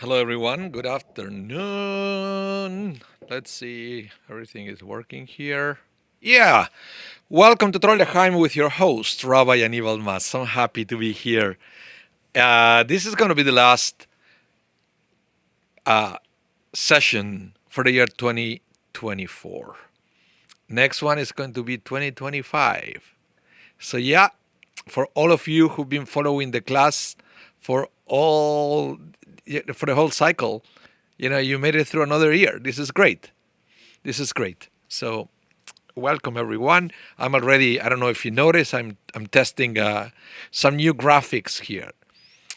Hello, everyone. Good afternoon. Let's see. Everything is working here. Yeah. Welcome to Trollheim with your host, Rabbi Anibal. I'm happy to be here. This is going to be the last session for the year 2024. Next one is going to be 2025. So, yeah, for all of you who've been following the class for all for the whole cycle, you made it through another year. This is great. This is great. So, welcome everyone. I'm already. I don't know if you notice. I'm testing some new graphics here.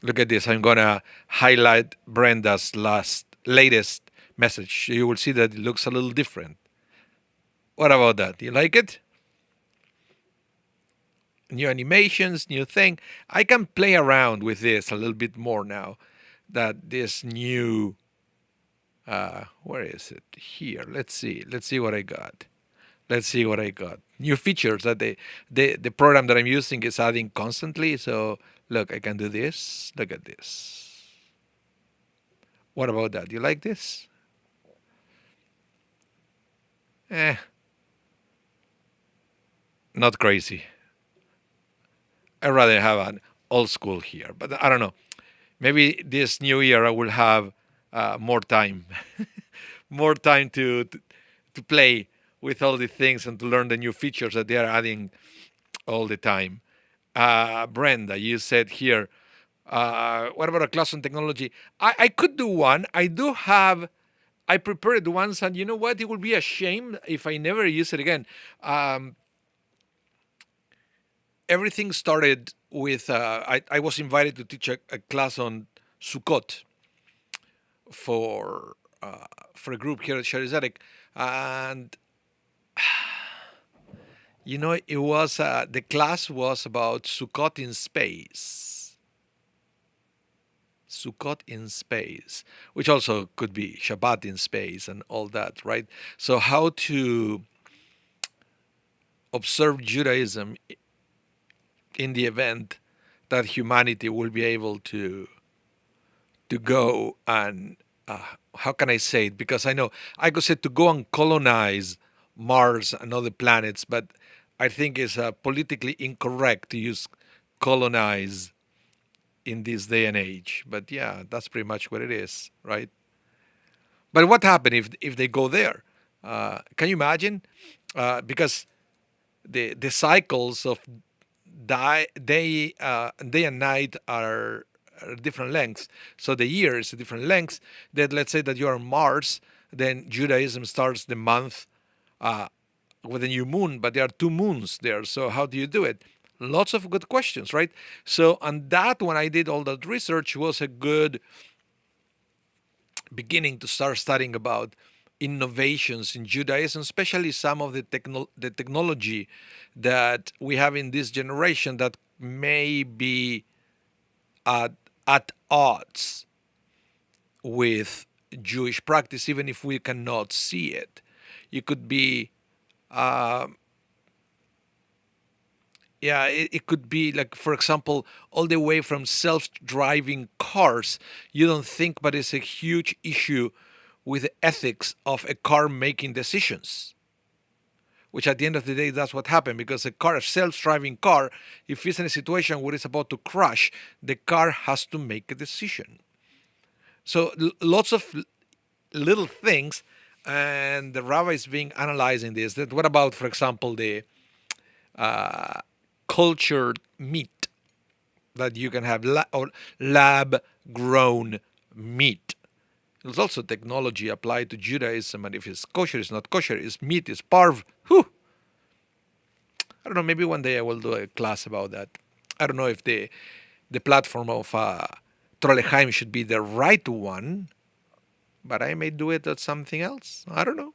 Look at this. I'm gonna highlight Brenda's latest message. You will see that it looks a little different. What about that? You like it? New animations, new thing. I can play around with this a little bit more now. That this new. Where is it? Here. Let's see. Let's see what I got. Let's see what I got. New features that the program that I'm using is adding constantly. So look, I can do this. Look at this. What about that? You like this? Eh, not crazy. I'd rather have an old school here, but I don't know. Maybe this new year I will have more time, more time to play with all the things and to learn the new features that they are adding all the time. Brenda, you said here, what about a class on technology? I could do one. I prepared once, and you know what? It would be a shame if I never use it again. Um, Everything started with I was invited to teach a class on Sukkot for for a group here at Sharizadek, and it was the class was about Sukkot in space. Sukkot in space, which also could be Shabbat in space and all that, right? So how to observe Judaism in the event that humanity will be able to go and how can I say it? Because I know I could say to go and colonize Mars and other planets, but I think it's politically incorrect to use colonize in this day and age. But yeah, that's pretty much what it is, right? But what happened if they go there? Can you imagine? Because the cycles of day and night are different lengths. So the year is a different length. That let's say that you're on Mars, then Judaism starts the month uh, with a new moon, but there are two moons there. So how do you do it? Lots of good questions, right? So on that, when I did all that research, was a good beginning to start studying about innovations in Judaism, especially some of the technology that we have in this generation that may be at, at odds with Jewish practice, even if we cannot see it. It could be, uh, yeah, it could be like, for example, all the way from self-driving cars. You don't think, but it's a huge issue with the ethics of a car making decisions. Which at the end of the day, that's what happened because a self-driving car, if it's in a situation where it's about to crash, the car has to make a decision. So lots of little things, and the rabbi is being analyzing this. That what about, for example, the cultured meat that you can have or lab grown meat. There's also technology applied to Judaism, and if it's kosher, it's not kosher. It's meat, it's parv. Whew. I don't know. Maybe one day I will do a class about that. I don't know if the platform of Trollheim should be the right one, but I may do it at something else. I don't know.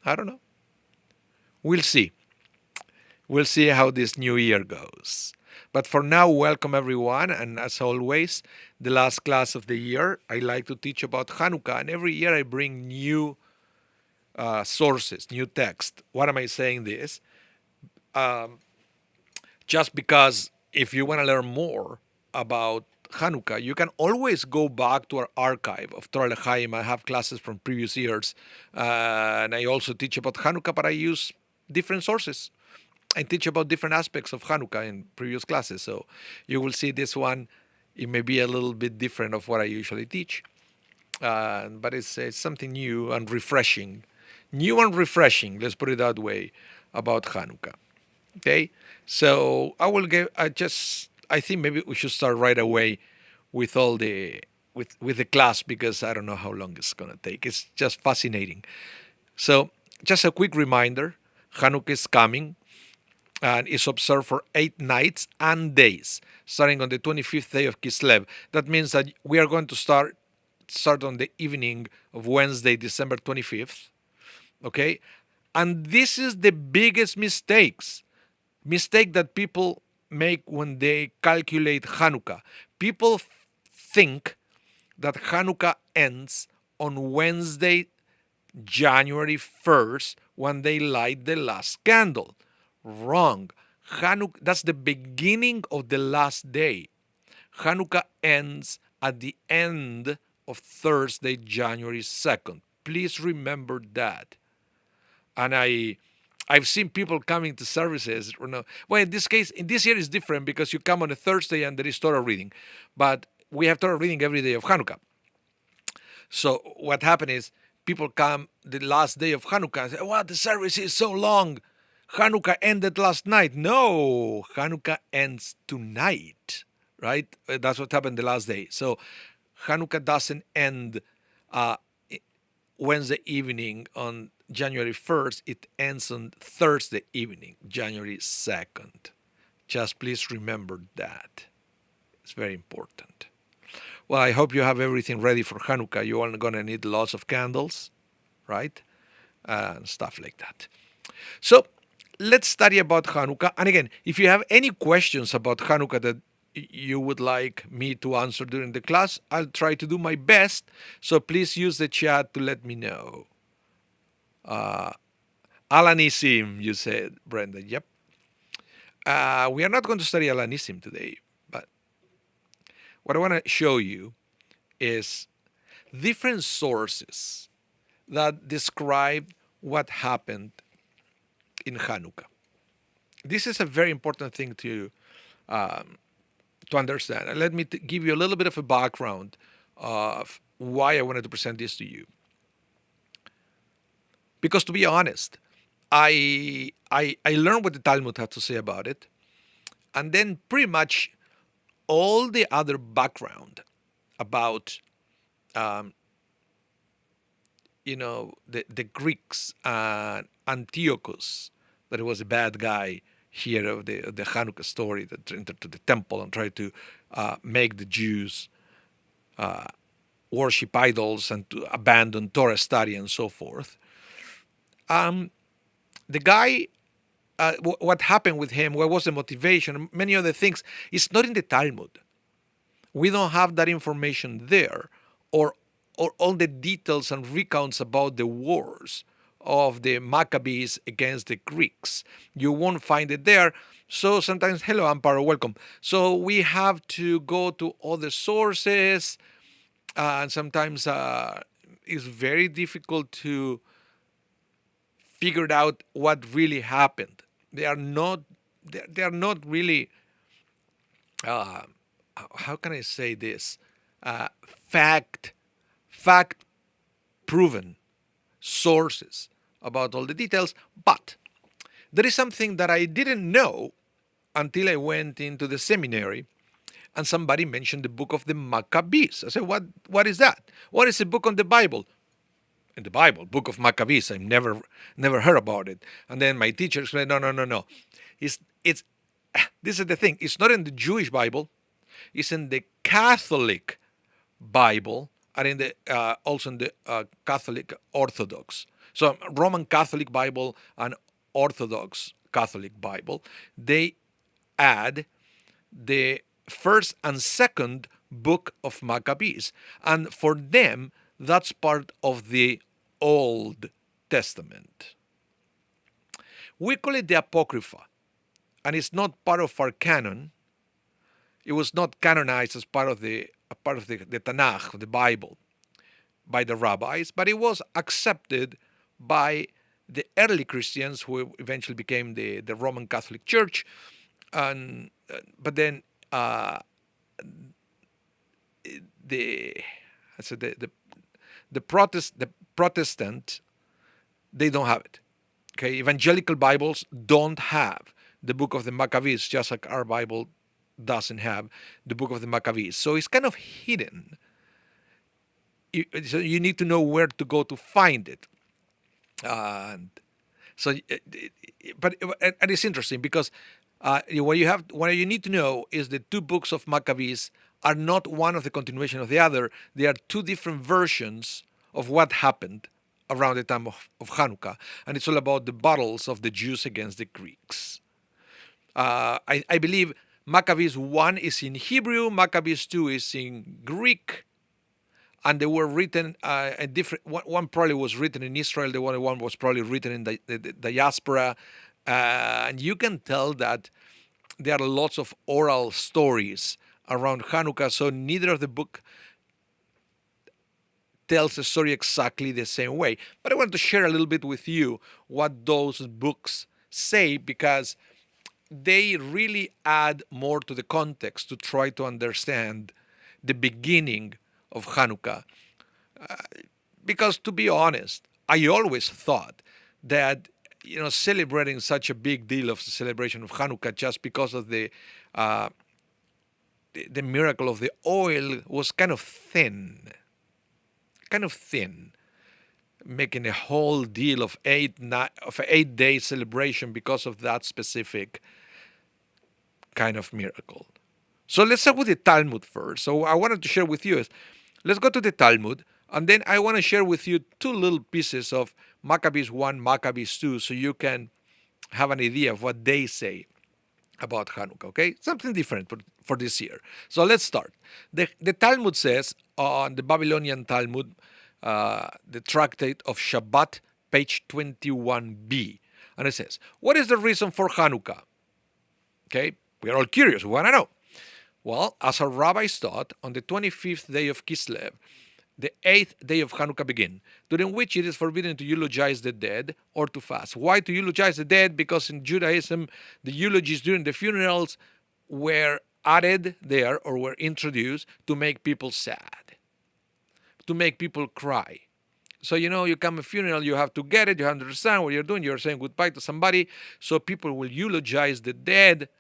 I don't know. We'll see. We'll see how this new year goes. But for now, welcome everyone. And as always, the last class of the year, I like to teach about Chanukah. And every year I bring new sources, new text. What am I saying this? Just because if you want to learn more about Chanukah, you can always go back to our archive of Torah L'Chaim. I have classes from previous years, and I also teach about Chanukah, but I use different sources. I teach about different aspects of Chanukah in previous classes, so you will see this one. It may be a little bit different of what I usually teach, but it's something new and refreshing. New and refreshing, let's put it that way, about Chanukah. Okay, so I think maybe we should start right away with all the with the class, because I don't know how long it's gonna take. It's just fascinating. So just a quick reminder: Chanukah is coming and is observed for 8 nights and days, starting on the 25th day of Kislev. That means that we are going to start on the evening of Wednesday, December 25th. Okay, and this is the biggest mistake that people make when they calculate Chanukah. People think that Chanukah ends on Wednesday, January 1st, when they light the last candle. Wrong. That's the beginning of the last day. Chanukah ends at the end of Thursday, January 2nd. Please remember that. And I've seen people coming to services. Well, in this year is different because you come on a Thursday and there is Torah reading, but we have Torah reading every day of Chanukah. So what happened is people come the last day of Chanukah and say, "Wow, the service is so long. Chanukah ended last night." No, Chanukah ends tonight, right? That's what happened the last day. So Chanukah doesn't end Wednesday evening on January 1st. It ends on Thursday evening, January 2nd. Just please remember that. It's very important. Well, I hope you have everything ready for Chanukah. You are going to need lots of candles, right? And stuff like that. So let's study about Chanukah. And again, if you have any questions about Chanukah that you would like me to answer during the class, I'll try to do my best. So please use the chat to let me know. Alanissim, you said, Brenda. Yep. We are not going to study Alanissim today, but what I want to show you is different sources that describe what happened in Chanukah. This is a very important thing to understand. And let me give you a little bit of a background of why I wanted to present this to you. Because to be honest, I learned what the Talmud had to say about it, and then pretty much all the other background about the Greeks and Antiochus, that he was a bad guy here of the Chanukah story, that entered to the temple and tried to make the Jews worship idols and to abandon Torah study and so forth. The guy, what happened with him, what was the motivation, many other things, it's not in the Talmud. We don't have that information there, or all the details and recounts about the wars of the Maccabees against the Greeks. You won't find it there. So sometimes, hello, Amparo, welcome. So we have to go to other sources, and sometimes it's very difficult to figure out what really happened. They are not really, how can I say this, fact proven sources about all the details. But there is something that I didn't know until I went into the seminary and somebody mentioned the book of the Maccabees. I said, what is that? What is a book on the Bible? In the Bible, book of Maccabees. I've never heard about it. And then my teacher explained, no. It's this is the thing. It's not in the Jewish Bible. It's in the Catholic Bible, and in the also in the Catholic Orthodox. So Roman Catholic Bible and Orthodox Catholic Bible, they add the first and second book of Maccabees, and for them that's part of the Old Testament. We call it the Apocrypha, and it's not part of our canon. It was not canonized as part of the Tanakh, the Bible, by the rabbis, but it was accepted by the early Christians who eventually became the Roman Catholic Church. And but then the I said the Protestant, they don't have it. Okay, evangelical Bibles don't have the book of the Maccabees, just like our Bible doesn't have the book of the Maccabees. So it's kind of hidden. So you need to know where to go to find it. And so, but and it's interesting because what you need to know is the two books of Maccabees are not one of the continuation of the other. They are two different versions of what happened around the time of Chanukah, and it's all about the battles of the Jews against the Greeks. I believe Maccabees 1 is in Hebrew, Maccabees 2 is in Greek, and they were written a different. One probably was written in Israel. The other one was probably written in the diaspora, and you can tell that there are lots of oral stories around Hanukkah. So neither of the book tells the story exactly the same way. But I want to share a little bit with you what those books say, because they really add more to the context to try to understand the beginning of Hanukkah. Because to be honest, I always thought that celebrating such a big deal of the celebration of Hanukkah just because of the miracle of the oil was kind of thin, making a whole deal of 8 day celebration because of that specific kind of miracle. So let's start with the Talmud first. So I wanted to share with you let's go to the Talmud, and then I want to share with you two little pieces of Maccabees 1, Maccabees 2, so you can have an idea of what they say about Hanukkah, okay? Something different for this year. So let's start. The Talmud says, on the Babylonian Talmud, the Tractate of Shabbat, page 21b, and it says, what is the reason for Hanukkah? Okay, we are all curious, we want to know. Well, as our rabbis taught, on the 25th day of Kislev, the 8th day of Hanukkah begin, during which it is forbidden to eulogize the dead or to fast. Why to eulogize the dead? Because in Judaism, the eulogies during the funerals were added there or were introduced to make people sad, to make people cry. So, you come a funeral, you have to get it, you have to understand what you're doing, you're saying goodbye to somebody, so people will eulogize the dead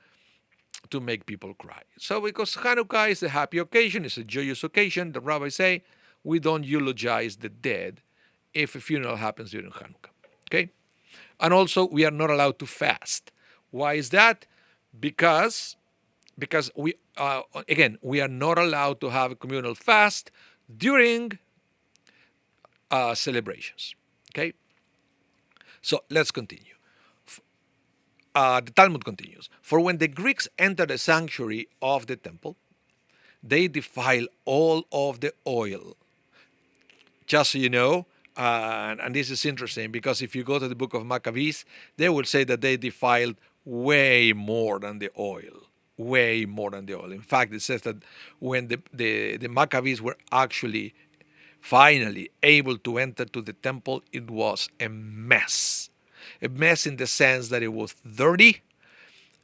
to make people cry. So because Hanukkah is a happy occasion, it's a joyous occasion, the rabbis say, we don't eulogize the dead if a funeral happens during Hanukkah. Okay? And also, we are not allowed to fast. Why is that? Because we are not allowed to have a communal fast during celebrations. Okay? So let's continue. The Talmud continues. For when the Greeks entered the sanctuary of the temple, they defile all of the oil. Just so you know, and this is interesting because if you go to the book of Maccabees, they will say that they defiled way more than the oil. Way more than the oil. In fact, it says that when the Maccabees were actually finally able to enter to the temple, it was a mess. A mess in the sense that it was dirty.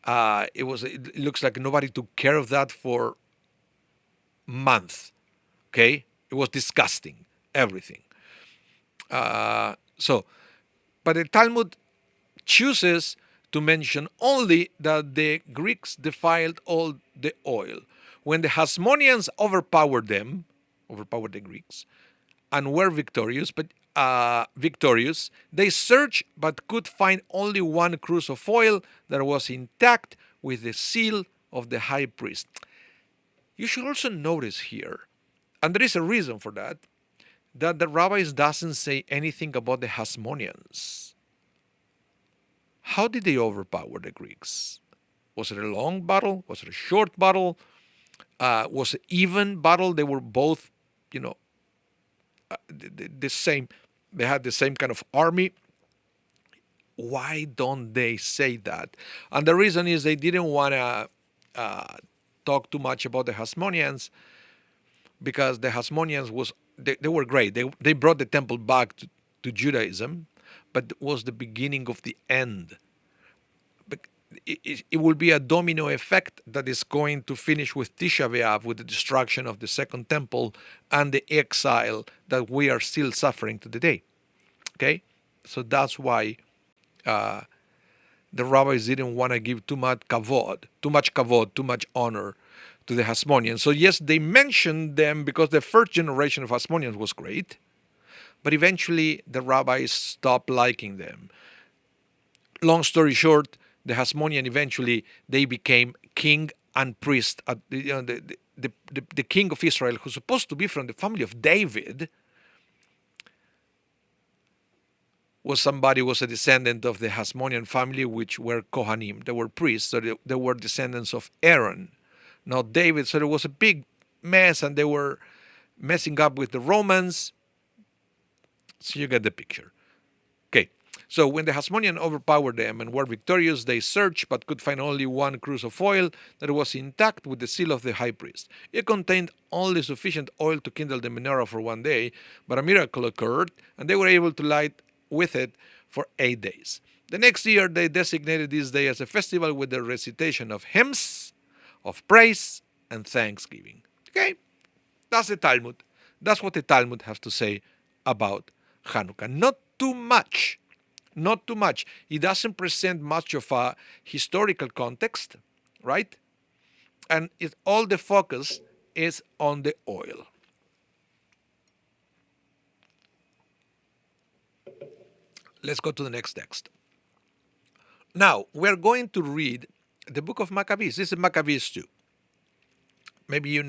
It looks like nobody took care of that for months. Okay? It was disgusting. Everything. But the Talmud chooses to mention only that the Greeks defiled all the oil. When the Hasmoneans overpowered the Greeks, and were victorious, they searched but could find only one cruse of oil that was intact with the seal of the high priest. You should also notice here, and there is a reason for that the rabbis doesn't say anything about the Hasmoneans. How did they overpower the Greeks? Was it a long battle? Was it a short battle? Was it even battle? They were both, the same. They had the same kind of army. Why don't they say that? And the reason is they didn't want to talk too much about the Hasmoneans, because the Hasmoneans they were great. They brought the temple back to Judaism, but it was the beginning of the end. But it will be a domino effect that is going to finish with Tisha B'Av, with the destruction of the second temple and the exile that we are still suffering to the day. Okay, so that's why the rabbis didn't want to give too much kavod, too much honor to the Hasmoneans. So yes, they mentioned them because the first generation of Hasmoneans was great, but eventually the rabbis stopped liking them. Long story short, the Hasmonean eventually they became king and priest. The king of Israel, who's supposed to be from the family of David, was a descendant of the Hasmonean family, which were Kohanim. They were priests, so they were descendants of Aaron, not David. So there was a big mess, and they were messing up with the Romans. So you get the picture. Okay, so when the Hasmonean overpowered them and were victorious, they searched but could find only one cruse of oil that was intact with the seal of the high priest. It contained only sufficient oil to kindle the menorah for one day, but a miracle occurred, and they were able to light with it for 8 days. The next year, they designated this day as a festival with the recitation of hymns, of praise, and thanksgiving. Okay, that's the Talmud. That's what the Talmud has to say about Chanukah. Not too much. Not too much. It doesn't present much of a historical context, right? And all the focus is on the oil. Let's go to the next text. Now, we're going to read the book of Maccabees. This is Maccabees 2. Maybe you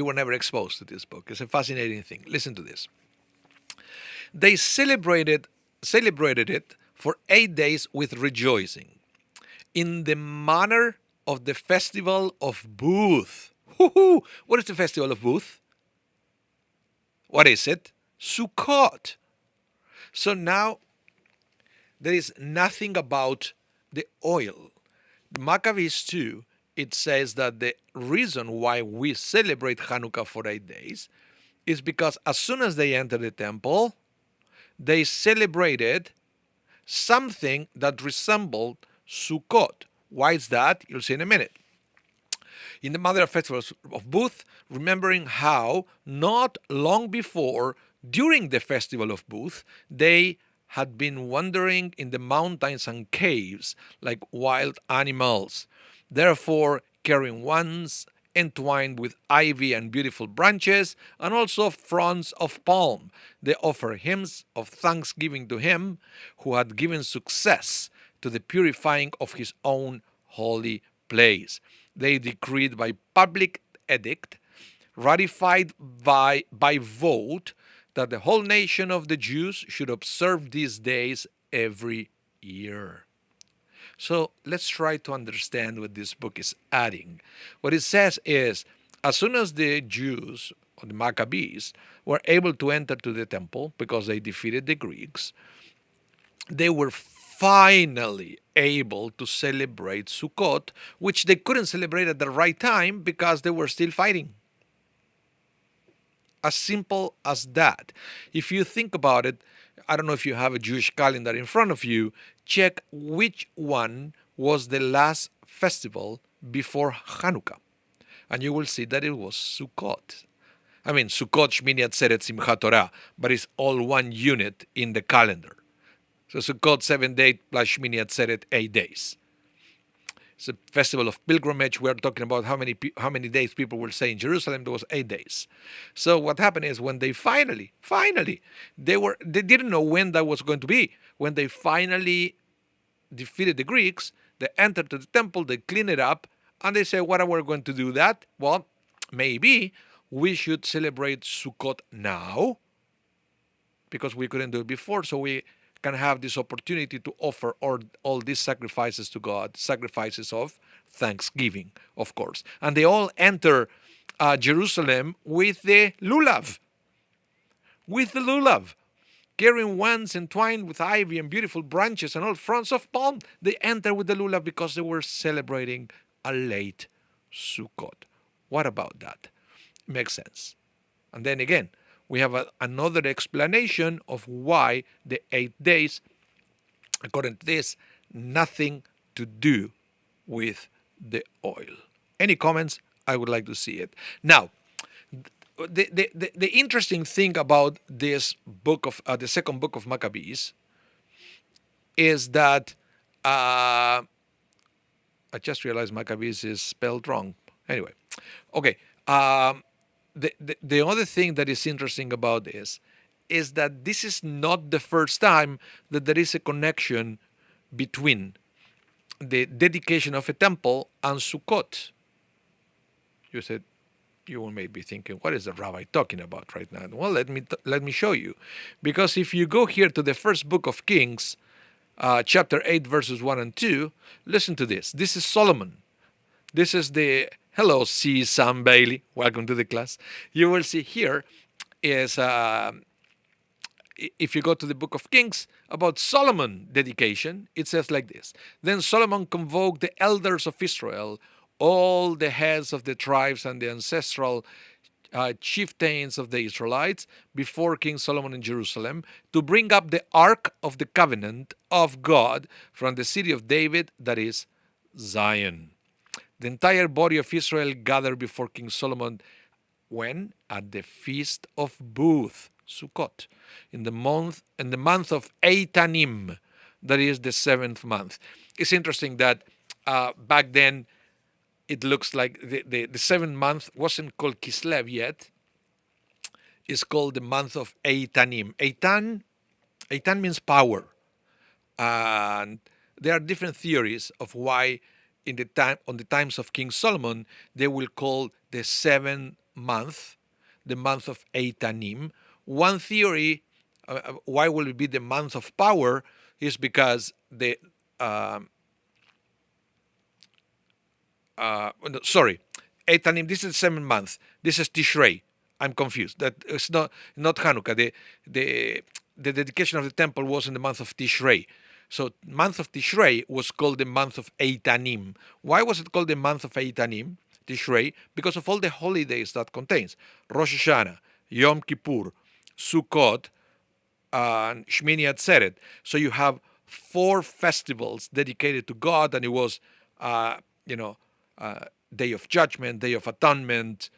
were never exposed to this book. It's a fascinating thing. Listen to this. They celebrated it for 8 days with rejoicing, in the manner of the festival of Booth. What is the festival of Booth? What is it? Sukkot. So now, there is nothing about the oil. Maccabees 2, it says that the reason why we celebrate Chanukah for 8 days is because as soon as they entered the temple, they celebrated something that resembled Sukkot. Why is that? You'll see in a minute. In the Mother of Festivals of Booth, remembering how not long before, during the festival of Booth, they had been wandering in the mountains and caves like wild animals, therefore carrying wands entwined with ivy and beautiful branches, and also fronds of palm. They offer hymns of thanksgiving to him who had given success to the purifying of his own holy place. They decreed by public edict, ratified by vote, that the whole nation of the Jews should observe these days every year. So let's try to understand what this book is adding. What it says is, as soon as the Jews, or the Maccabees, were able to enter to the temple because they defeated the Greeks, they were finally able to celebrate Sukkot, which they couldn't celebrate at the right time because they were still fighting. As simple as that. If you think about it, I don't know if you have a Jewish calendar in front of you, check which one was the last festival before Chanukah. And you will see that it was Sukkot. I mean, Sukkot, Shmini Atzeret, Simchat Torah, but it's all one unit in the calendar. So Sukkot, 7 days, plus Shmini Atzeret, 8 days. It's a festival of pilgrimage. We're talking about how many days people will say in Jerusalem. There was 8 days. So what happened is when they finally, they didn't know when that was going to be. When they finally defeated the Greeks, they entered to the temple, they cleaned it up, and they said, what are we going to do that? Well, maybe we should celebrate Sukkot now, because we couldn't do it before, so we can have this opportunity to offer all these sacrifices to God, sacrifices of thanksgiving, of course. And they all enter Jerusalem with the lulav, carrying wands entwined with ivy and beautiful branches and all fronds of palm. They enter with the lulav because they were celebrating a late Sukkot. What about that? Makes sense. And then again, we have another explanation of why the 8 days, according to this, nothing to do with the oil. Any comments? I would like to see it. Now, the interesting thing about this book of the second book of Maccabees is that I just realized Maccabees is spelled wrong. Anyway, okay. The other thing that is interesting about this is that this is not the first time that there is a connection between the dedication of a temple and Sukkot. You said, you may be thinking, what is the rabbi talking about right now? Well, let me show you, because if you go here to the first book of Kings, chapter 8, verses 1 and 2, listen to this. This is Solomon. This is the, hello, C. Sam Bailey. Welcome to the class. You will see here is, if you go to the book of Kings, about Solomon dedication, it says like this. Then Solomon convoked the elders of Israel, all the heads of the tribes and the ancestral chieftains of the Israelites before King Solomon in Jerusalem to bring up the Ark of the Covenant of God from the city of David, that is Zion. The entire body of Israel gathered before King Solomon when? At the feast of Booth, Sukkot, in the month of Eitanim, that is the 7th month. It's interesting that back then it looks like the 7th month wasn't called Kislev yet. It's called the month of Eitanim. Eitan means power. And there are different theories of why on the times of King Solomon, they will call the 7th month the month of Eitanim. One theory, why will it be the month of power, is because Eitanim, this is the 7th month. This is Tishrei. I'm confused. That it's not Chanukah. The dedication of the temple was in the month of Tishrei. So month of Tishrei was called the month of Eitanim. Why was it called the month of Eitanim, Tishrei? Because of all the holidays that contains. Rosh Hashanah, Yom Kippur, Sukkot, and Shmini Atzeret. So you have 4 festivals dedicated to God, and it was, Day of Judgment, Day of Atonement.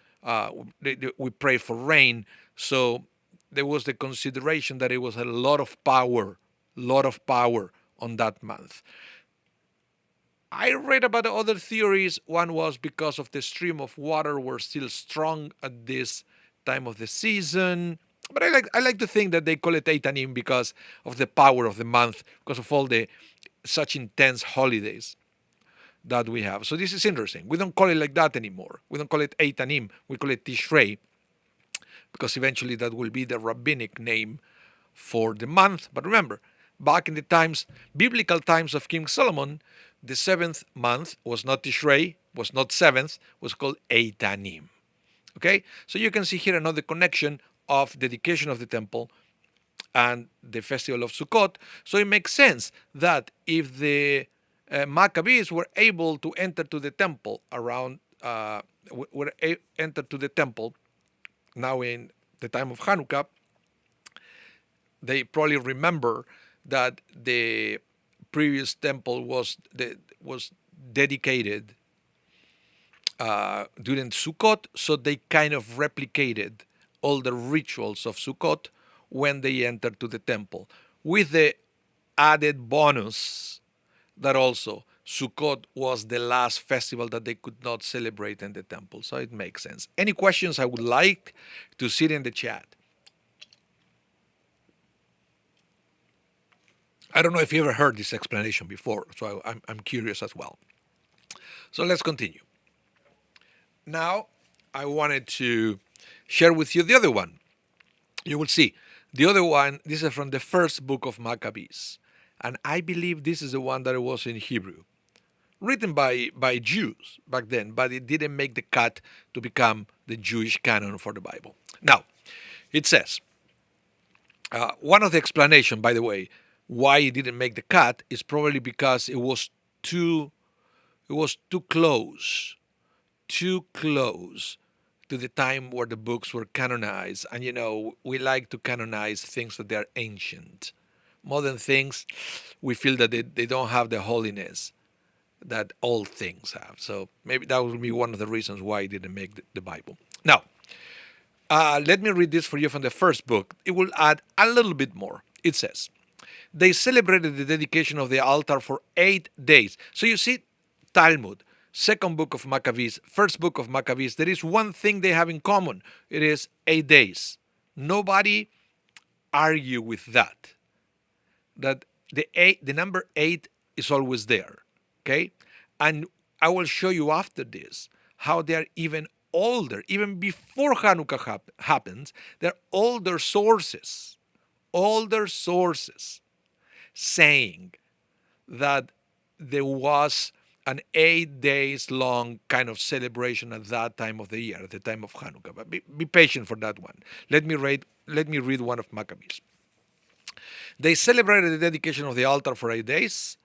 We pray for rain. So there was the consideration that it was a lot of power on that month. I read about other theories. One was because of the stream of water were still strong at this time of the season. But I like to think that they call it Eitanim because of the power of the month, because of all the such intense holidays that we have. So this is interesting. We don't call it like that anymore. We don't call it Eitanim. We call it Tishrei, because eventually that will be the rabbinic name for the month. But remember, back in the times, biblical times of King Solomon, the 7th month was not Tishrei, was not 7th, was called Eitanim. Okay? So you can see here another connection of dedication of the temple and the festival of Sukkot. So it makes sense that if the Maccabees were able to enter to the temple entered to the temple now in the time of Chanukah, they probably remember that the previous temple was dedicated during Sukkot, so they kind of replicated all the rituals of Sukkot when they entered to the temple, with the added bonus that also Sukkot was the last festival that they could not celebrate in the temple. So it makes sense. Any questions? I would like to see it in the chat. I don't know if you ever heard this explanation before, so I'm curious as well. So let's continue. Now, I wanted to share with you the other one. You will see. The other one, this is from the first book of Maccabees. And I believe this is the one that was in Hebrew. Written by Jews back then, but it didn't make the cut to become the Jewish canon for the Bible. Now, it says, one of the explanations, by the way, why it didn't make the cut is probably because it was too close too close to the time where the books were canonized. And we like to canonize things that they are ancient. Modern things, we feel that they don't have the holiness that old things have. So maybe that would be one of the reasons why I didn't make the Bible. Now, let me read this for you from the first book. It will add a little bit more. It says, they celebrated the dedication of the altar for 8 days. So you see, Talmud, second book of Maccabees, first book of Maccabees, there is one thing they have in common. It is 8 days. Nobody argue with that. That the number 8 is always there. Okay? And I will show you after this how they are even older, even before Chanukah happens, they're older sources saying that there was an 8 days long kind of celebration at that time of the year, at the time of Chanukah. But be patient for that one. Let me read one of Maccabees. They celebrated the dedication of the altar for 8 days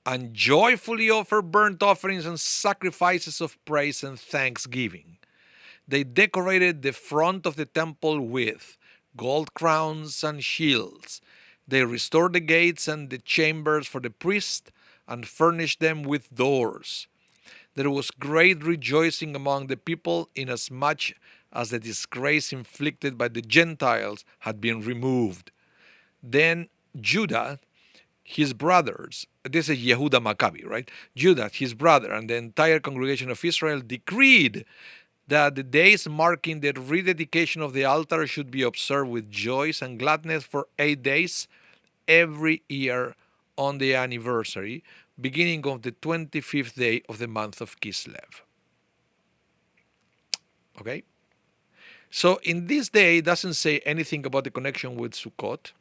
and joyfully offered burnt offerings and sacrifices of praise and thanksgiving. They decorated the front of the temple with gold crowns and shields. They restored the gates and the chambers for the priest and furnished them with doors. There was great rejoicing among the people, inasmuch as the disgrace inflicted by the Gentiles had been removed. Then Judah, his brothers, this is Yehuda Maccabi, right? Judah, his brother, and the entire congregation of Israel decreed that the days marking the rededication of the altar should be observed with joy and gladness for 8 days every year on the anniversary, beginning of the 25th day of the month of Kislev. Okay? So in this day, it doesn't say anything about the connection with Sukkot,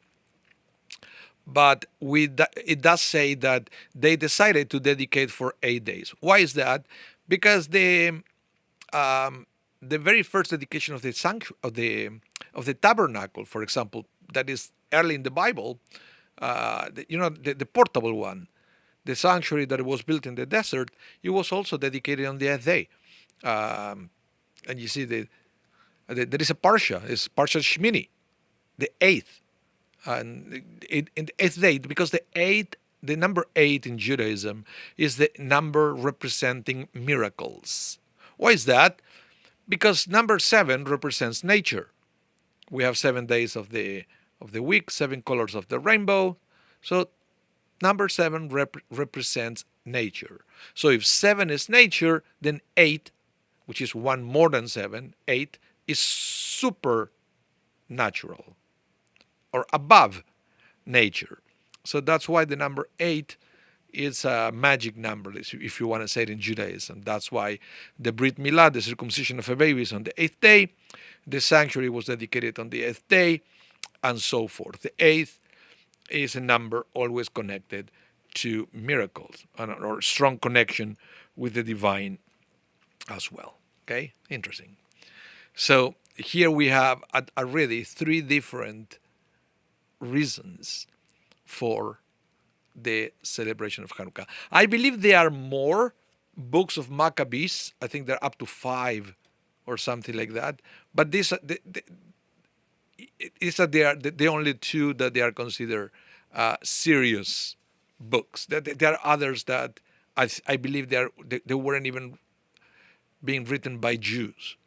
but it does say that they decided to dedicate for 8 days. Why is that? Because the very first dedication of the tabernacle, for example, that is early in the Bible, the portable one, the sanctuary that was built in the desert, it was also dedicated on the 8th day. And you see, there is a parsha, it's Parsha Shmini, the 8th. And in the 8th day, because the number 8 in Judaism is the number representing miracles. Why is that? Because number 7 represents nature. We have 7 days of the week, 7 colors of the rainbow. So number 7 represents nature. So if 7 is nature, then 8, which is one more than 7, 8 is supernatural or above nature. So that's why the number 8 is a magic number, if you want to say it in Judaism. That's why the Brit Milah, the circumcision of a baby, is on the 8th day. The sanctuary was dedicated on the 8th day, and so forth. The 8th is a number always connected to miracles or strong connection with the divine as well. Okay, interesting. So here we have already 3 different reasons for the celebration of Chanukah. I believe there are more books of Maccabees. I think they're up to 5 or something like that. But these are they are the only 2 that they are considered serious books. There are others that I believe they weren't even being written by Jews.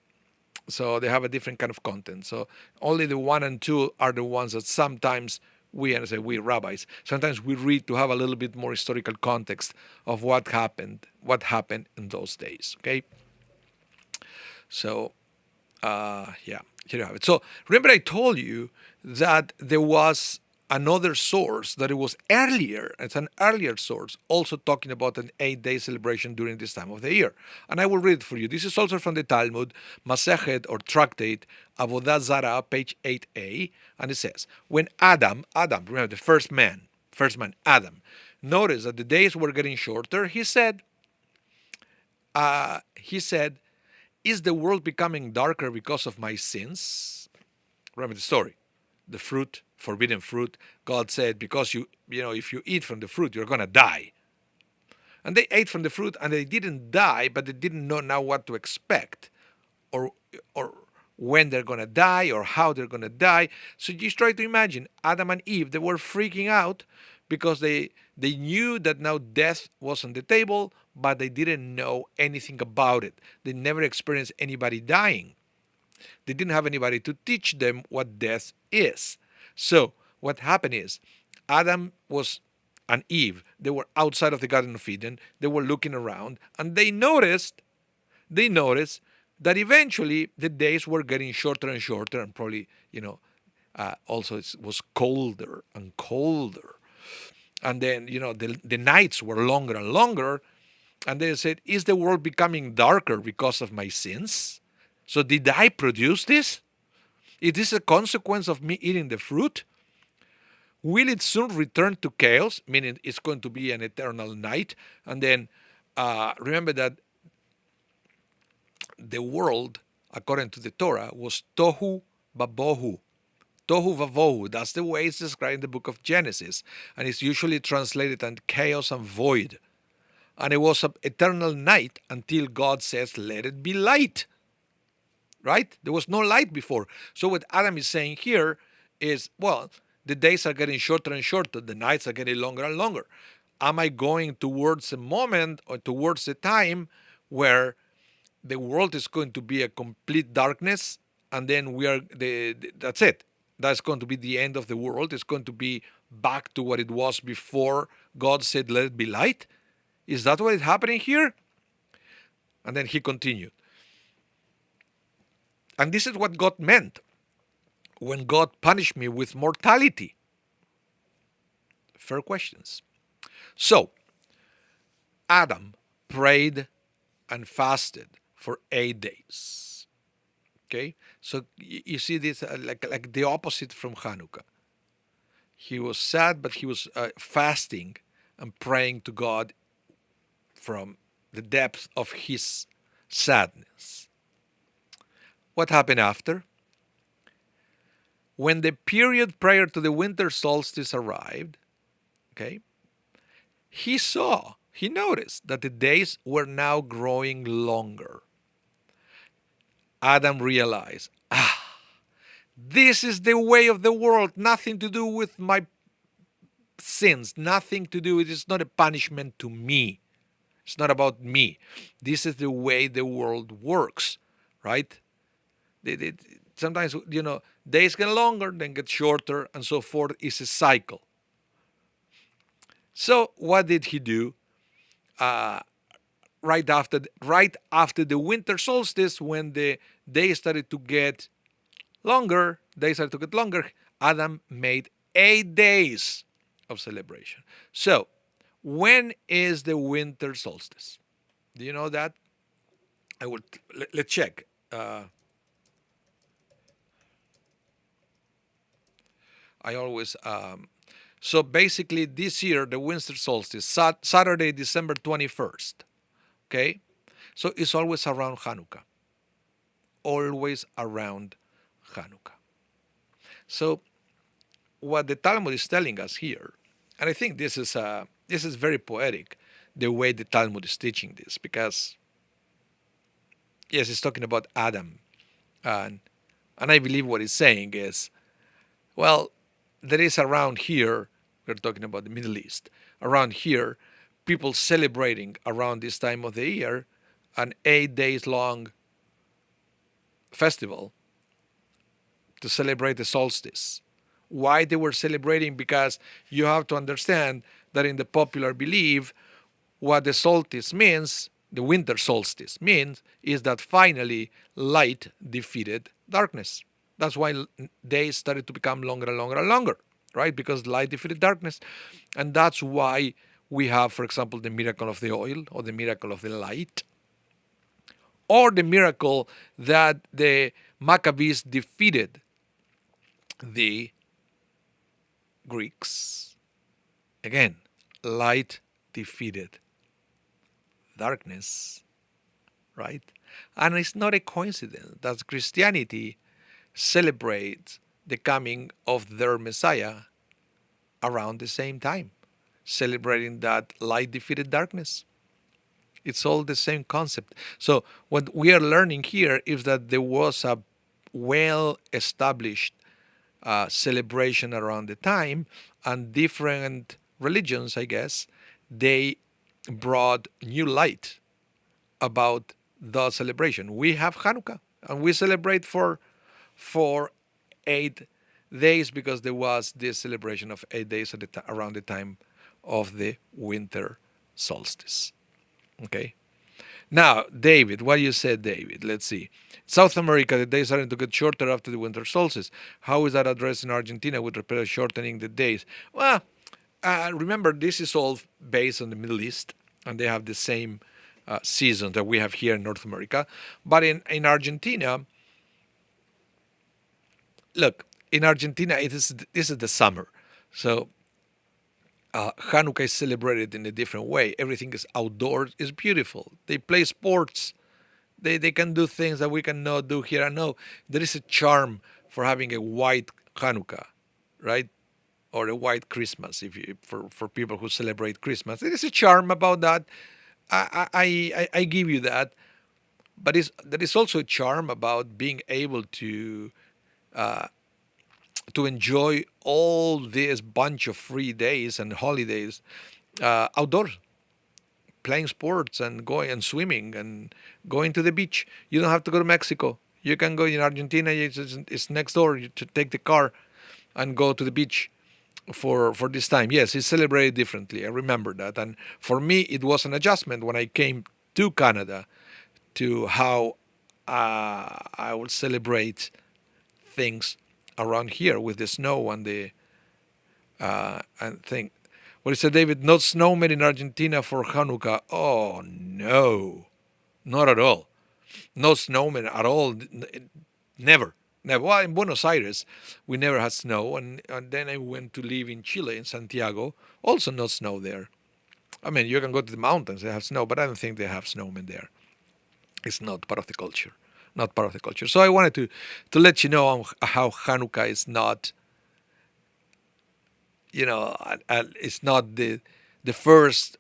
So they have a different kind of content. So only the 1 and 2 are the ones that sometimes we rabbis, sometimes we read to have a little bit more historical context of what happened in those days. Okay. So, here you have it. So remember I told you that there was another source that it was earlier. It's an earlier source also talking about an 8-day celebration during this time of the year. And I will read it for you. This is also from the Talmud, Masechet or Tractate, Avodah Zarah, page 8a. And it says, when Adam, remember the first man, Adam, noticed that the days were getting shorter, he said, is the world becoming darker because of my sins? Remember the story. The fruit, forbidden fruit, God said, because if you eat from the fruit, you're going to die. And they ate from the fruit and they didn't die, but they didn't know now what to expect, or or when they're going to die or how they're going to die. So just try to imagine Adam and Eve, they were freaking out because they knew that now death was on the table, but they didn't know anything about it. They never experienced anybody dying. They didn't have anybody to teach them what death is. So what happened is Adam was and Eve, they were outside of the Garden of Eden. They were looking around and they noticed that eventually the days were getting shorter and shorter, and probably, also it was colder and colder. And then, the nights were longer and longer. And they said, is the world becoming darker because of my sins? So did I produce this? Is this a consequence of me eating the fruit? Will it soon return to chaos, meaning it's going to be an eternal night? And then remember that the world, according to the Torah, was tohu babohu. Tohu vavohu. That's the way it's described in the book of Genesis. And it's usually translated as chaos and void. And it was an eternal night until God says, let it be light. Right? There was no light before. So what Adam is saying here is, well, the days are getting shorter and shorter. The nights are getting longer and longer. Am I going towards a moment or towards a time where the world is going to be a complete darkness, and then that's it? That's going to be the end of the world. It's going to be back to what it was before God said, let it be light. Is that what is happening here? And then he continued. And this is what God meant when God punished me with mortality. Fair questions. So, Adam prayed and fasted for 8 days. Okay? So you see this like the opposite from Chanukah. He was sad, but he was fasting and praying to God from the depth of his sadness. What happened after? When the period prior to the winter solstice arrived, okay, he noticed that the days were now growing longer. Adam realized, this is the way of the world, nothing to do with my sins, nothing to do with it. It's not a punishment to me. It's not about me. This is the way the world works, right? Sometimes, days get longer, then get shorter, and so forth. It's a cycle. So what did he do? Right after the winter solstice, when the days started to get longer, Adam made 8 days of celebration. So, when is the winter solstice? Do you know that? Let's check. So basically this year, the winter solstice, Saturday, December 21st. Okay? So it's always around Chanukah. Always around Chanukah. So what the Talmud is telling us here, and I think this is very poetic, the way the Talmud is teaching this, because yes, it's talking about Adam, and I believe what it's saying is, well, there is around here, we're talking about the Middle East, around here, people celebrating around this time of the year an 8 days long festival to celebrate the solstice. Why they were celebrating? Because you have to understand that in the popular belief, what the solstice means, the winter solstice means, is that finally light defeated darkness. That's why days started to become longer and longer and longer, right? Because light defeated darkness. And that's why we have, for example, the miracle of the oil, or the miracle of the light, or the miracle that the Maccabees defeated the Greeks. Again, light defeated darkness, right? And it's not a coincidence that Christianity celebrates the coming of their Messiah around the same time, celebrating that light defeated darkness. It's all the same concept. So what we are learning here is that there was a well-established celebration around the time, and different religions, I guess, they brought new light about the celebration. We have Hanukkah, and we celebrate for 8 days because there was this celebration of 8 days at around the time of the winter solstice. Okay. Now, David, what you said, David? Let's see. South America, the days starting to get shorter after the winter solstice. How is that addressed in Argentina with respect to shortening the days? Well, remember, this is all based on the Middle East, and they have the same season that we have here in North America. But in Argentina, look, in Argentina, this is the summer. So Hanukkah is celebrated in a different way. Everything is outdoors. It's beautiful. They play sports. They can do things that we cannot do here. I know there is a charm for having a white Hanukkah, right? Or a white Christmas, if you for people who celebrate Christmas. There is a charm about that. I give you that. But there is also a charm about being able to enjoy all this bunch of free days and holidays outdoors, playing sports and going and swimming and going to the beach. You don't have to go to Mexico. You can go in Argentina. It's next door. You to take the car and go to the beach for this time. Yes, it's celebrated differently. I remember that. And for me, it was an adjustment when I came to Canada to how I would celebrate things around here with the snow and the and thing. What is it, David? Not snowmen in Argentina for Hanukkah. Oh no, not at all. No snowmen at all. Never. Never. Well, in Buenos Aires, we never had snow, and then I went to live in Chile, in Santiago. Also, no snow there. I mean, you can go to the mountains; they have snow, but I don't think they have snowmen there. It's not part of the culture. Not part of the culture. So I wanted to let you know how Hanukkah is not, it's not the first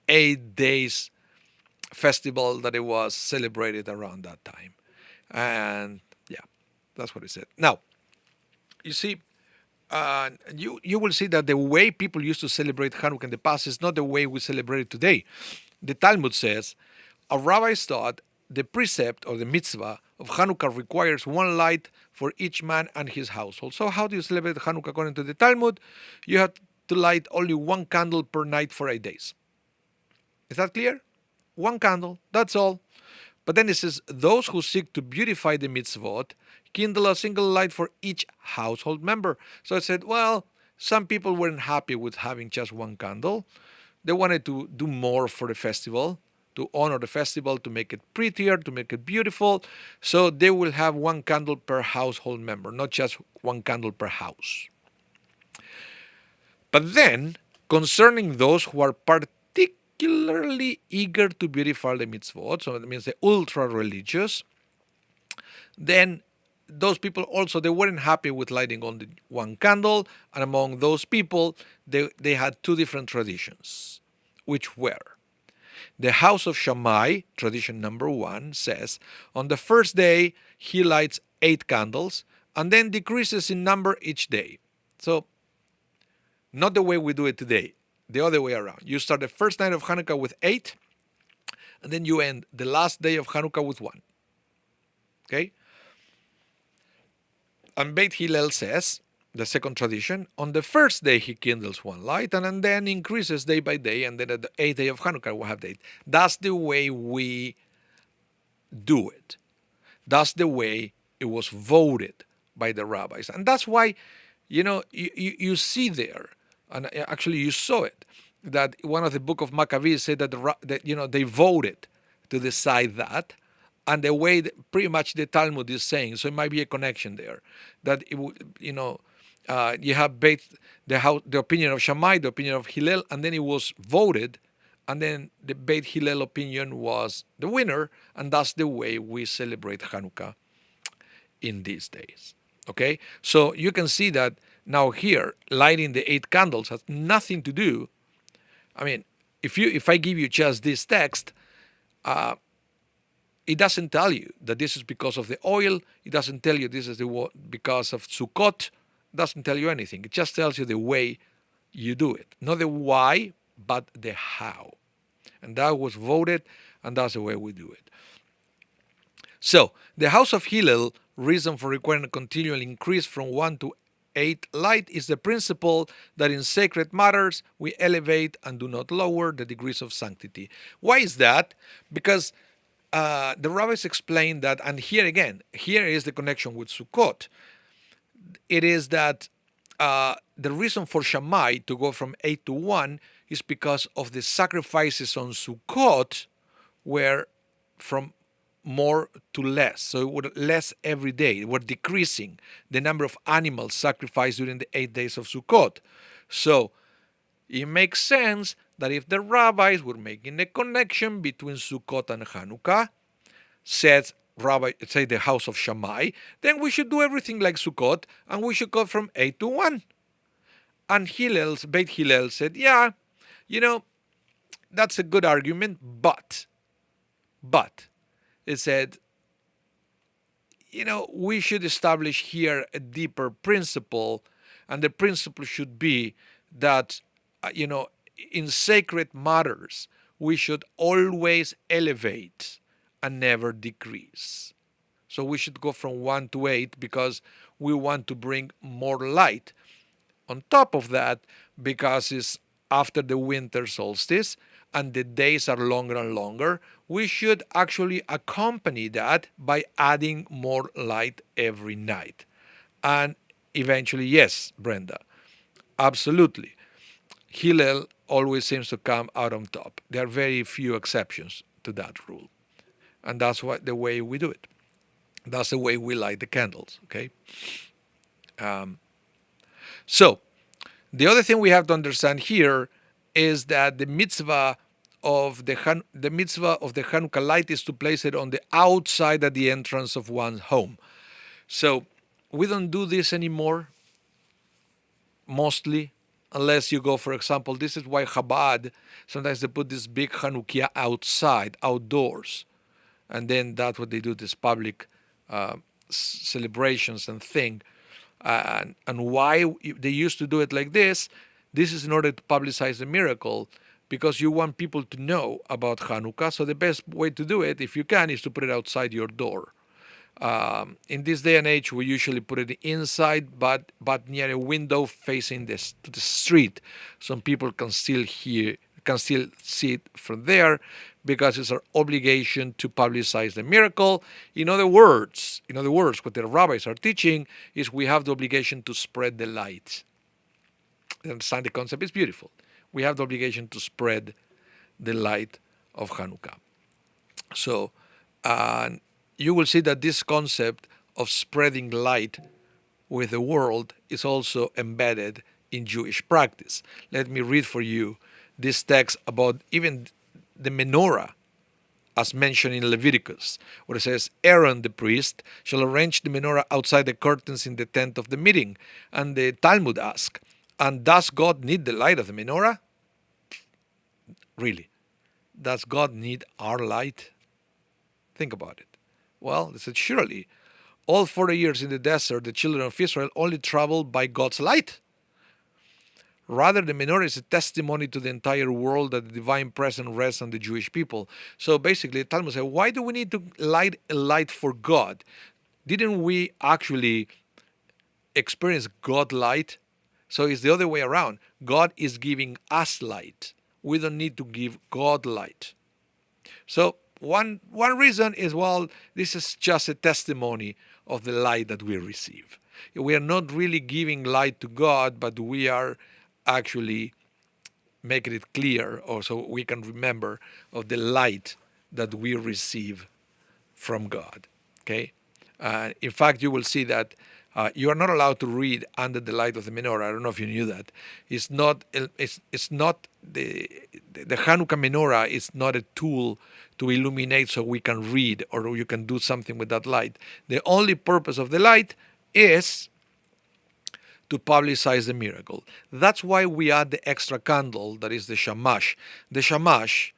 8 days festival that it was celebrated around that time. And yeah, that's what it said. Now, you see, you will see that the way people used to celebrate Hanukkah in the past is not the way we celebrate it today. The Talmud says, a rabbi thought the precept or the mitzvah of Hanukkah requires one light for each man and his household. So how do you celebrate Hanukkah according to the Talmud? You have to light only one candle per night for 8 days. Is that clear? One candle, that's all. But then it says, those who seek to beautify the mitzvot kindle a single light for each household member. So I said, well, some people weren't happy with having just one candle. They wanted to do more for the festival, to honor the festival, to make it prettier, to make it beautiful. So they will have one candle per household member, not just one candle per house. But then, concerning those who are particularly eager to beautify the mitzvot, so that means the ultra-religious, then those people also, they weren't happy with lighting only one candle, and among those people, they had two different traditions, which were, the house of Shammai, tradition number 1, says, on the first day he lights 8 candles and then decreases in number each day. So, not the way we do it today, the other way around. You start the first night of Hanukkah with 8, and then you end the last day of Hanukkah with 1. Okay? And Beit Hillel says, the second tradition, on the first day he kindles one light and then increases day by day, and then at the 8th day of Hanukkah we'll have the 8th. That's the way we do it. That's the way it was voted by the rabbis. And that's why, you see there, and actually you saw it, that one of the book of Maccabees said that they voted to decide that. And the way that pretty much the Talmud is saying, so it might be a connection there, that you have the opinion of Shammai, the opinion of Hillel, and then it was voted, and then the Beit Hillel opinion was the winner, and that's the way we celebrate Hanukkah in these days. Okay, so you can see that now here lighting the 8 candles has nothing to do. I mean, if I give you just this text, it doesn't tell you that this is because of the oil. It doesn't tell you this is because of Sukkot. It doesn't tell you anything. It just tells you the way you do it. Not the why, but the how. And that was voted, and that's the way we do it. So, the house of Hillel, reason for requiring a continual increase from 1 to 8 light is the principle that in sacred matters we elevate and do not lower the degrees of sanctity. Why is that? Because the rabbis explain that, and here again, here is the connection with Sukkot. It is that the reason for Shammai to go from 8 to 1 is because of the sacrifices on Sukkot were from more to less. So it was less every day. They were decreasing the number of animals sacrificed during the 8 days of Sukkot. So it makes sense that if the rabbis were making a connection between Sukkot and Chanukah, says the house of Shammai, then we should do everything like Sukkot and we should go from 8 to 1. And Beit Hillel said, yeah, that's a good argument, but it said, we should establish here a deeper principle, and the principle should be that, in sacred matters, we should always elevate and never decrease. So we should go from 1 to 8 because we want to bring more light. On top of that, because it's after the winter solstice and the days are longer and longer, we should actually accompany that by adding more light every night. And eventually, yes, Brenda, absolutely. Hillel always seems to come out on top. There are very few exceptions to that rule. And that's the way we do it. That's the way we light the candles, okay? So, the other thing we have to understand here is that the mitzvah of the Chanukah light is to place it on the outside at the entrance of one's home. So we don't do this anymore, mostly, unless you go, for example, this is why Chabad, sometimes they put this big Chanukiah outside, outdoors. And then that's what they do, this public celebrations and thing. And why they used to do it like this is in order to publicize the miracle, because you want people to know about Chanukah. So the best way to do it, if you can, is to put it outside your door. In this day and age, we usually put it inside, but near a window facing to the street, so people can still see it from there, because it's our obligation to publicize the miracle. In other words, what the rabbis are teaching is we have the obligation to spread the light. You understand the concept? It's beautiful. We have the obligation to spread the light of Chanukah. So, you will see that this concept of spreading light with the world is also embedded in Jewish practice. Let me read for you this text about even the menorah, as mentioned in Leviticus, where it says, Aaron the priest shall arrange the menorah outside the curtains in the tent of the meeting. And the Talmud asks, and does God need the light of the menorah? Really? Does God need our light? Think about it. Well, they said, surely, all 40 years in the desert, the children of Israel only traveled by God's light. Rather, the menorah is a testimony to the entire world that the divine presence rests on the Jewish people. So basically, the Talmud said, why do we need to light a light for God? Didn't we actually experience God light? So it's the other way around. God is giving us light. We don't need to give God light. So one reason is, well, this is just a testimony of the light that we receive. We are not really giving light to God, but we are actually making it clear, or so we can remember of the light that we receive from God. Okay. In fact, you will see that you are not allowed to read under the light of the menorah. I don't know if you knew that. It's not the Chanukah menorah is not a tool to illuminate so we can read or you can do something with that light. The only purpose of the light is to publicize the miracle. That's why we add the extra candle, that is the shamash. The shamash,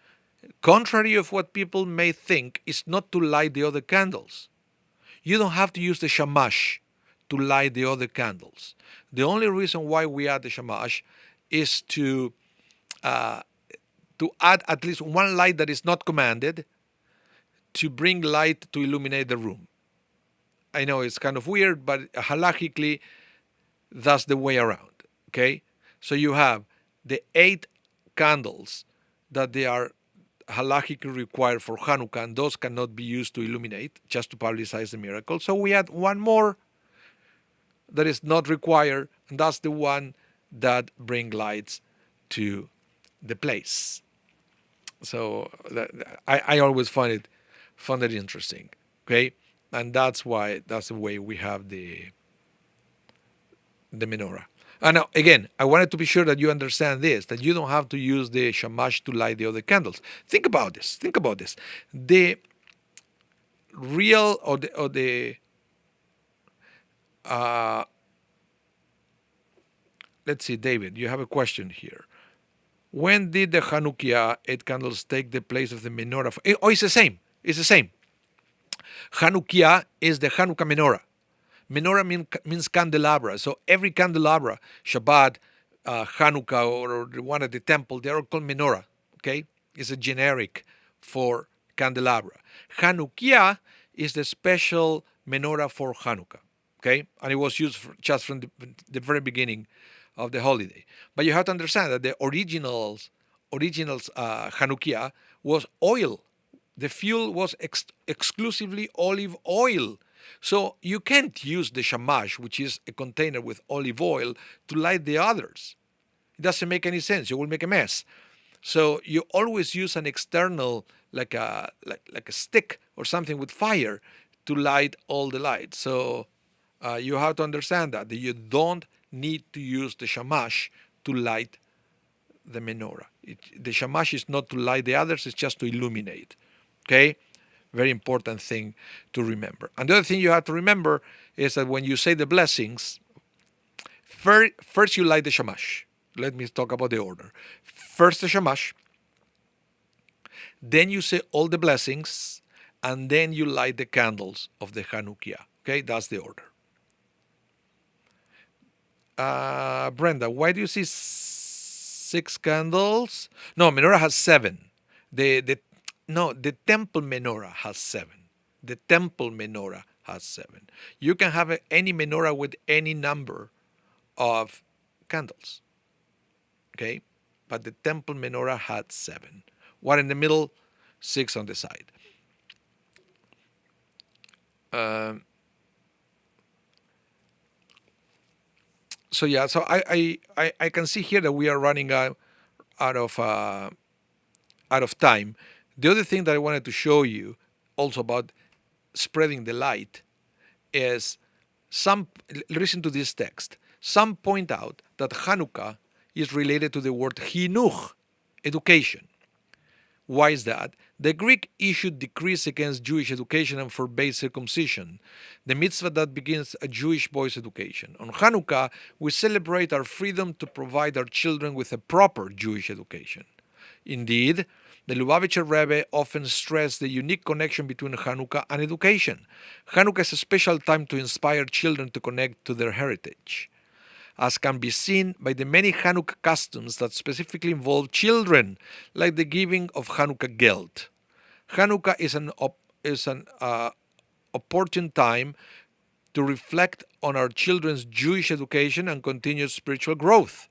Contrary of what people may think, is not to light the other candles. You don't have to use the shamash to light the other candles. The only reason why we add the shamash is to add at least one light that is not commanded to bring light to illuminate the room. I know it's kind of weird, but halachically, that's the way around. Okay? So you have the 8 candles that they are halachically required for Chanukah, and those cannot be used to illuminate, just to publicize the miracle. So we add one more that is not required, and that's the one that bring lights to the place. So I always found it interesting. Okay, and that's the way we have the menorah. And now, again, I wanted to be sure that you understand this, that you don't have to use the shamash to light the other candles. Think about this. The real let's see, David, you have a question here. When did the Chanukah 8 candles take the place of the menorah? It's the same. It's the same. Chanukah is the Chanukah menorah. Menorah means candelabra. So every candelabra, Shabbat, Chanukah, or the one at the temple, they're all called menorah. Okay? It's a generic for candelabra. Chanukah is the special menorah for Chanukah. Okay? And it was used just from the very beginning of the holiday. But you have to understand that the originals Chanukah was oil. The fuel was exclusively olive oil. So you can't use the shamash, which is a container with olive oil, to light the others. It doesn't make any sense. You will make a mess. So you always use an external, like a stick or something with fire, to light all the lights. So you have to understand that you don't need to use the shamash to light the menorah. The shamash is not to light the others, it's just to illuminate. Okay? Very important thing to remember. And the other thing you have to remember is that when you say the blessings, first you light the shamash. Let me talk about the order. First the shamash, then you say all the blessings, and then you light the candles of the Chanukah. Okay? That's the order. Brenda, why do you see 6 candles? No, menorah has 7. The temple menorah has 7. The temple menorah has 7. You can have any menorah with any number of candles. Okay? But the temple menorah had 7. 1 in the middle, 6 on the side. So I can see here that we are running out of time. The other thing that I wanted to show you also about spreading the light is listen to this text. Some point out that Chanukah is related to the word chinuch, education. Why is that? The Greek issued decrees against Jewish education and forbade circumcision, the mitzvah that begins a Jewish boy's education. On Chanukah, we celebrate our freedom to provide our children with a proper Jewish education. Indeed, the Lubavitcher Rebbe often stressed the unique connection between Chanukah and education. Chanukah is a special time to inspire children to connect to their heritage, as can be seen by the many Chanukah customs that specifically involve children, like the giving of Chanukah geld. Chanukah is an opportune time to reflect on our children's Jewish education and continued spiritual growth.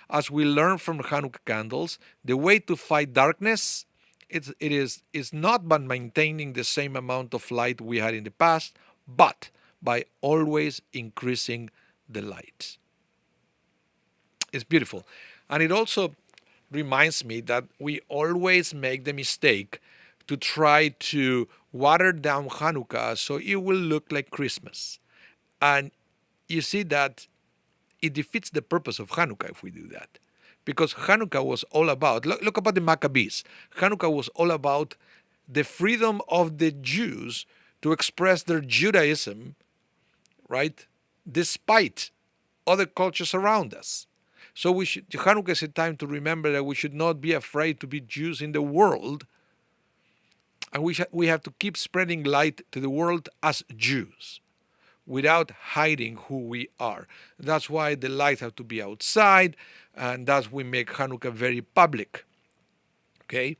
As we learn from Chanukah candles, the way to fight darkness is not by maintaining the same amount of light we had in the past, but by always increasing the light. It's beautiful. And it also reminds me that we always make the mistake to try to water down Chanukah so it will look like Christmas. And you see that it defeats the purpose of Chanukah if we do that. Because Chanukah was all about, look about the Maccabees. Chanukah was all about the freedom of the Jews to express their Judaism, right, despite other cultures around us. So Chanukah is a time to remember that we should not be afraid to be Jews in the world, And we have to keep spreading light to the world as Jews without hiding who we are. That's why the lights have to be outside, and that's we make Hanukkah very public. Okay?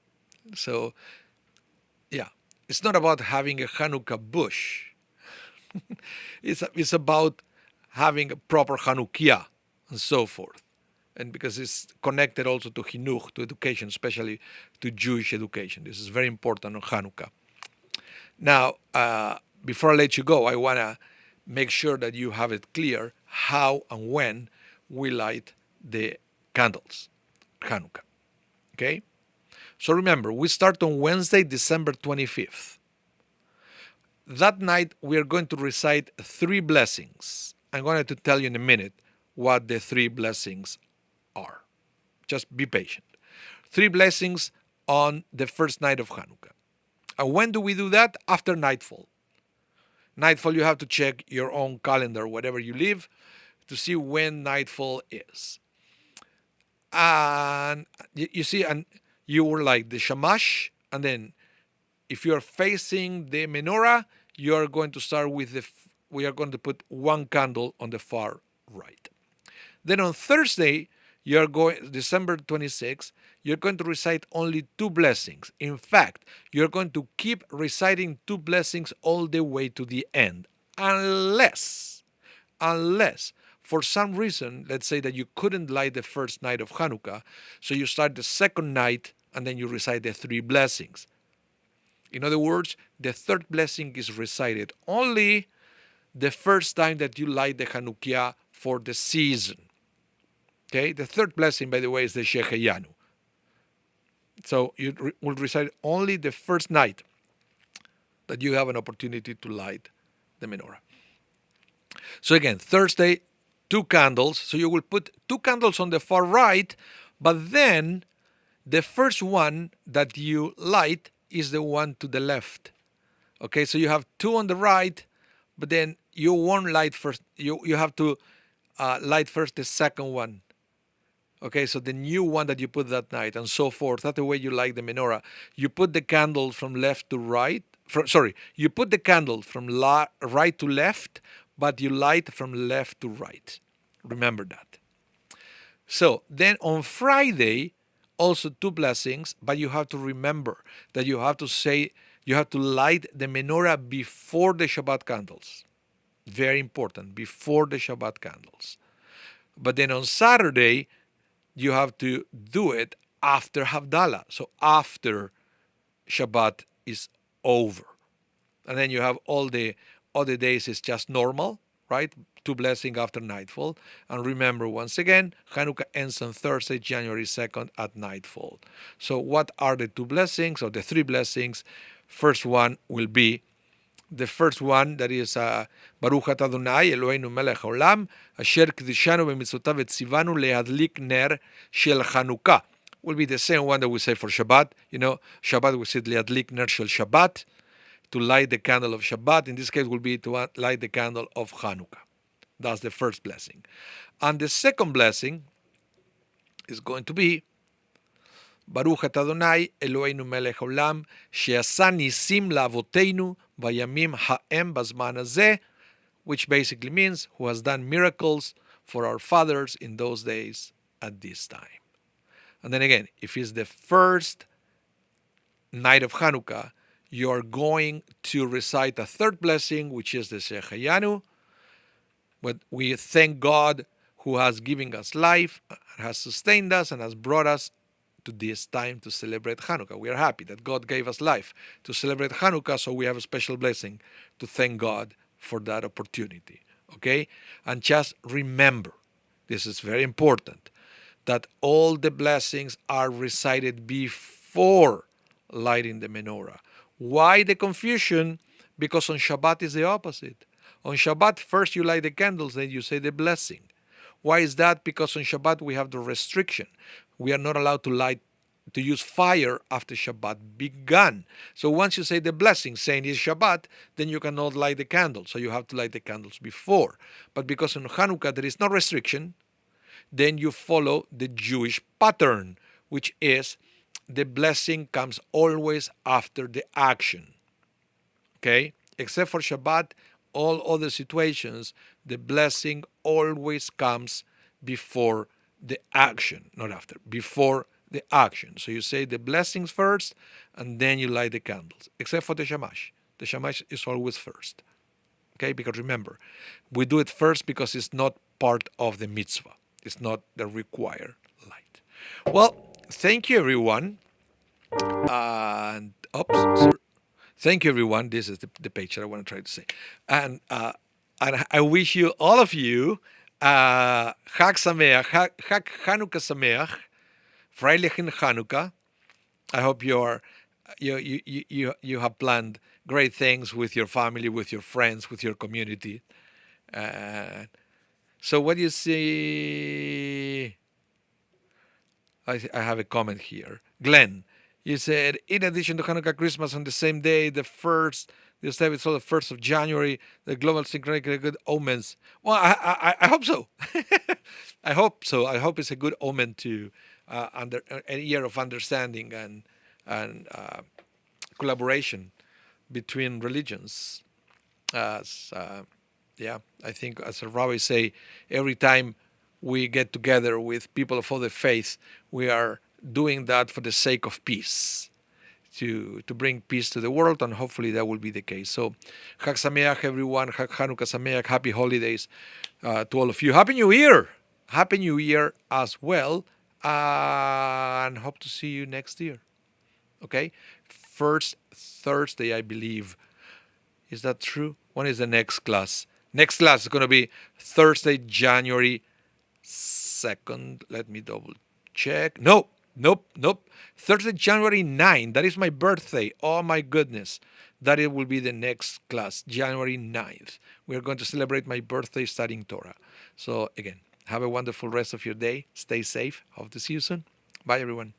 So, yeah, it's not about having a Hanukkah bush. It's about having a proper Hanukkah and so forth. And because it's connected also to Chinuch, to education, especially to Jewish education. This is very important on Hanukkah. Now, before I let you go, I want to make sure that you have it clear how and when we light the candles, Hanukkah. Okay? So remember, we start on Wednesday, December 25th. That night, we are going to recite 3 blessings. I'm going to tell you in a minute what the 3 blessings are. Just be patient. 3 blessings on the first night of Hanukkah. And when do we do that? After nightfall. Nightfall, you have to check your own calendar, wherever you live, to see when nightfall is. And you see, and you will light the shamash, and then if you are facing the menorah, you are going to start with we are going to put 1 candle on the far right. Then on Thursday, you are going, December 26th, you're going to recite only 2 blessings. In fact, you're going to keep reciting 2 blessings all the way to the end. Unless, for some reason, let's say that you couldn't light the first night of Hanukkah, so you start the second night and then you recite the 3 blessings. In other words, the 3rd blessing is recited only the first time that you light the Hanukkah for the season. Okay, the 3rd blessing, by the way, is the Sheheyanu. So you will recite only the first night that you have an opportunity to light the menorah. So again, Thursday, 2 candles. So you will put 2 candles on the far right, but then the first one that you light is the one to the left. Okay, so you have 2 on the right, but then you won't light first. You have to light first the second one. Okay, so the new one that you put that night and so forth. That's the way you light the menorah. You put the candle from left to right. You put the candle from right to left, but you light from left to right. Remember that. So then on Friday, also 2 blessings, but you have to remember that you have to light the menorah before the Shabbat candles. Very important, before the Shabbat candles. But then on Saturday, you have to do it after Havdalah, so after Shabbat is over. And then you have all the other days is just normal, right? 2 blessings after nightfall. And remember, once again, Hanukkah ends on Thursday, January 2nd at nightfall. So what are the 2 blessings or the 3 blessings? First one will be the first one, that is Baruch Atah Adonai Eloheinu melech haolam asher kiddushanu b'mitzvotav v'tzivanu le'adlik ner shel Chanukah. Will be the same one that we say for Shabbat. You know, Shabbat we said le'adlik ner shel Shabbat, to light the candle of Shabbat. In this case, will be to light the candle of Chanukah. That's the first blessing. And the second blessing is going to be Baruch Atah Adonai Eloheinu melech haolam she'asa nisim la'avoteinu vayamim ha'em bazman hazeh, which basically means who has done miracles for our fathers in those days at this time. And then again, if it's the first night of Hanukkah, you are going to recite a 3rd blessing, which is the Sheheyanu. But we thank God who has given us life, has sustained us, and has brought us to this time to celebrate Hanukkah. We are happy that God gave us life to celebrate Hanukkah, so we have a special blessing to thank God for that opportunity. Okay? And just remember, this is very important, that all the blessings are recited before lighting the menorah. Why the confusion? Because on Shabbat is the opposite. On Shabbat, first you light the candles, then you say the blessing. Why is that? Because on Shabbat we have the restriction. We are not allowed to use fire after Shabbat began. So once you say the blessing, saying it's Shabbat, then you cannot light the candles. So you have to light the candles before. But because on Hanukkah there is no restriction, then you follow the Jewish pattern, which is the blessing comes always after the action. Okay? Except for Shabbat, all other situations, the blessing always comes before the action, not after, before the action. So you say the blessings first, and then you light the candles, except for the shamash. The shamash is always first. Okay? Because remember, we do it first because it's not part of the mitzvah. It's not the required light. Well, thank you, everyone. And oops, sorry. Thank you, everyone. This is the page that I want to try to say, and I wish you, all of you, Chag Sameach, Chag Chanukah Sameach, Freilichen Chanukah. I hope you have planned great things with your family, with your friends, with your community. So what do you see? I have a comment here. Glenn, you said, in addition to Hanukkah, Christmas on the same day, the 1st of January, the global synchronic good omens. Well, I hope so. I hope so. I hope it's a good omen to under a year of understanding and collaboration between religions. Yeah, I think, as the rabbis say, every time we get together with people of other faiths, we are doing that for the sake of peace, to bring peace to the world, and hopefully that will be the case. So, Chag Sameach, everyone. Chag Chanukah Sameach. Happy holidays to all of you. Happy New Year! Happy New Year as well, and hope to see you next year. Okay? First Thursday, I believe. Is that true? When is the next class? Next class is going to be Thursday, January 2nd. Let me double check. Nope. Thursday, January 9th. That is my birthday. Oh my goodness. That it will be the next class, January 9th. We are going to celebrate my birthday studying Torah. So again, have a wonderful rest of your day. Stay safe. Hope to see you soon. Bye, everyone.